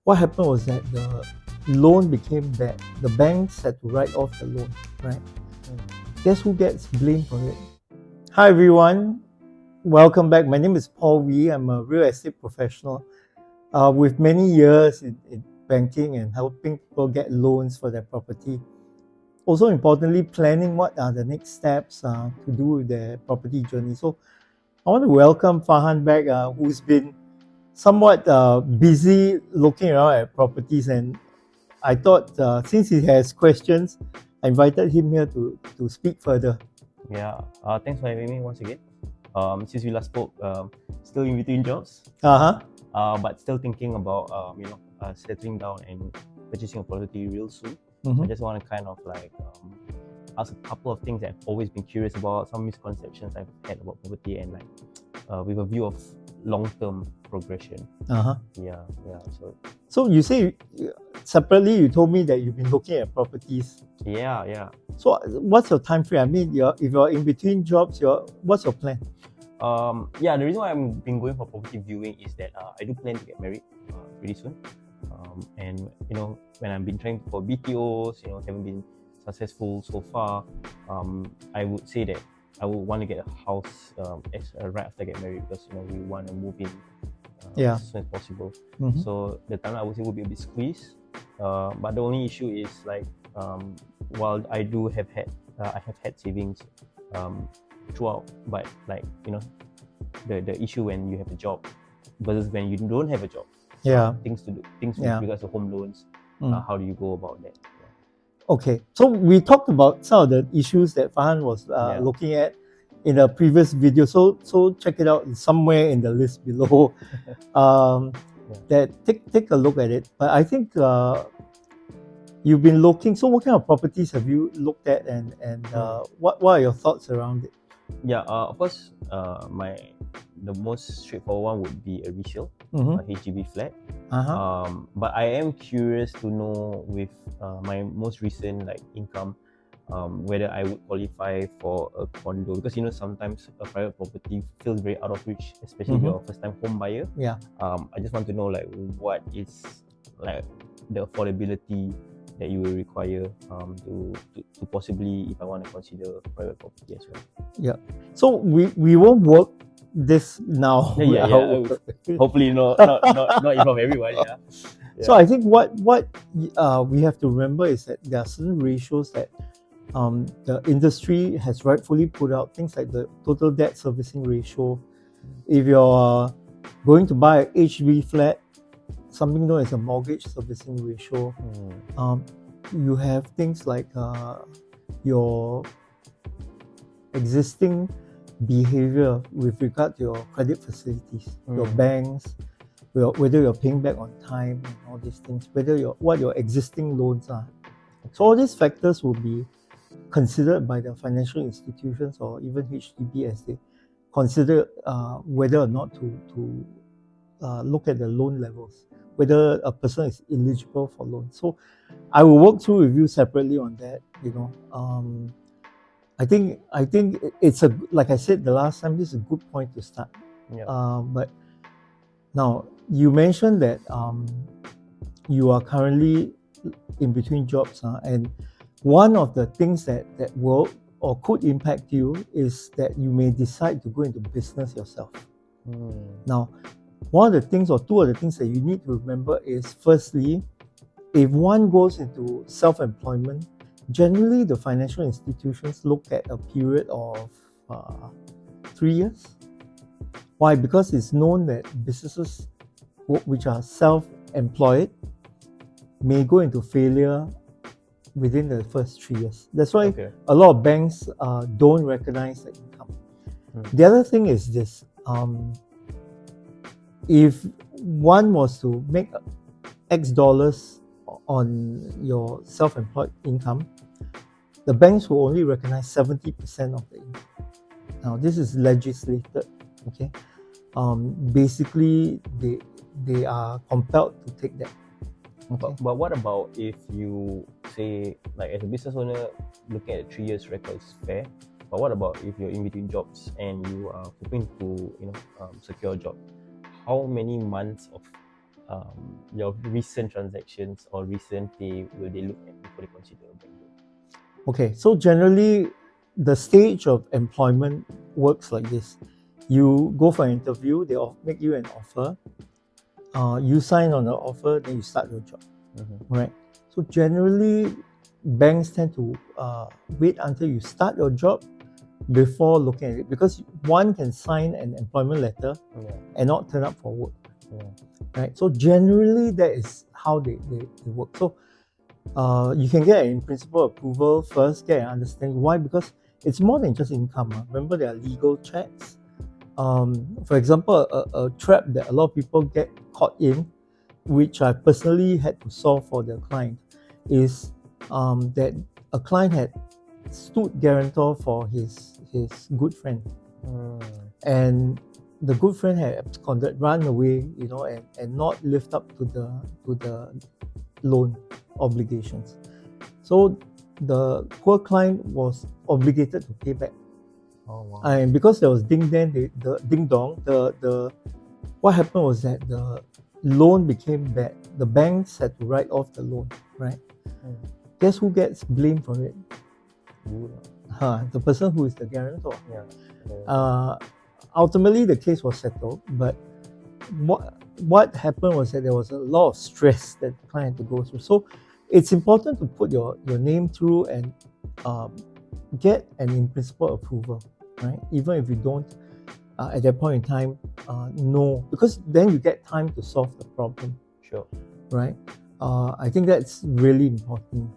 what happened was that the loan became bad. The banks had to write off the loan, right? Guess who gets blamed for it? Hi everyone, welcome back. My name is Paul Wee. I'm a real estate professional with many years in banking and helping people get loans for their property. Also importantly, planning what are the next steps to do with their property journey. So I want to welcome Farhan back, who's been somewhat busy looking around at properties, and I thought since he has questions, I invited him here to speak further. Yeah, thanks for having me once again. Since we last spoke, still in between jobs, but still thinking about settling down and purchasing a property real soon. Mhm. I just want to kind of ask a couple of things that I've always been curious about, some misconceptions I've had about property, and with a view of long-term progression. Yeah. So you say separately, you told me that you've been looking at properties. Yeah. So what's your time frame? I mean, if you're in between jobs, what's your plan? The reason why I've been going for property viewing is that I do plan to get married pretty soon. And when I've been trying for BTOs, haven't been successful so far. I would say that I would want to get a house right after I get married, because we want to move in as soon as possible. Mhm. So the timeline I would say would be a bit squeezed. But the only issue is while I do have had I have had savings throughout, but the issue when you have a job versus when you don't have a job. Things with regards to home loans. How do you go about that? Okay, so we talked about some of the issues that Farhan was looking at in a previous video. So check it out. It's somewhere in the list below. That take a look at it. But I think you've been looking. So what kind of properties have you looked at, and what are your thoughts around it? Of course, the most straightforward one would be a resale, a HDB flat. But I am curious to know, with my most recent income, whether I would qualify for a condo, because sometimes a private property feels very out of reach, especially if you're a first-time home buyer. I just want to know what is the affordability that you will require to possibly, if I want to consider private property as well. So we won't work this now. Hopefully not from everyone. So I think what we have to remember is that there are certain ratios that the industry has rightfully put out, things like the total debt servicing ratio. If you're going to buy a HDB flat, something known as a mortgage servicing ratio, you have things like your existing behavior with regard to your credit facilities, your banks, whether you're paying back on time and all these things, what your existing loans are. So all these factors will be considered by the financial institutions or even HDB as they consider whether or not to look at the loan levels, whether a person is eligible for loan. So I will work through with you separately on that. I think it's like I said the last time, this is a good point to start. But now you mentioned that you are currently in between jobs, and one of the things that will or could impact you is that you may decide to go into business yourself. Now, one of the things or two of the things that you need to remember is, firstly, if one goes into self-employment, generally the financial institutions look at a period of 3 years. Why? Because it's known that businesses which are self-employed may go into failure within the first 3 years. That's why a lot of banks don't recognize the income. The other thing is this. If one was to make X dollars on your self-employed income, the banks will only recognize 70% of the income. Now, this is legislated. Okay, basically they are compelled to take that. But what about if you say, as a business owner, looking at 3 years record is fair, but what about if you're in between jobs and you are hoping to secure a job? How many months of your recent transactions or recent pay will they look at before they consider a bank loan? Okay, so generally the stage of employment works like this. You go for an interview, they make you an offer, you sign on the offer, then you start your job, right? So generally, banks tend to wait until you start your job before looking at it, because one can sign an employment letter and not turn up for work, right? So generally, that is how they work. So you can get an in-principle approval first, get an understanding. Why? Because it's more than just income. Remember, there are legal checks. For example, a trap that a lot of people get caught in, which I personally had to solve for the client, is that a client had stood guarantor for his good friend, and the good friend had absconded, run away, and not lived up to the loan obligations. So the poor client was obligated to pay back. Oh, wow. And because there was ding dong, what happened was that the loan became bad. The banks had to write off the loan, right? Guess who gets blamed for it? The person who is the guarantor. Ultimately, the case was settled, but what happened was that there was a lot of stress that the client had to go through. So it's important to put your name through and get an in-principle approval, right? Even if you don't at that point in time know, because then you get time to solve the problem. Sure. Right? I think that's really important.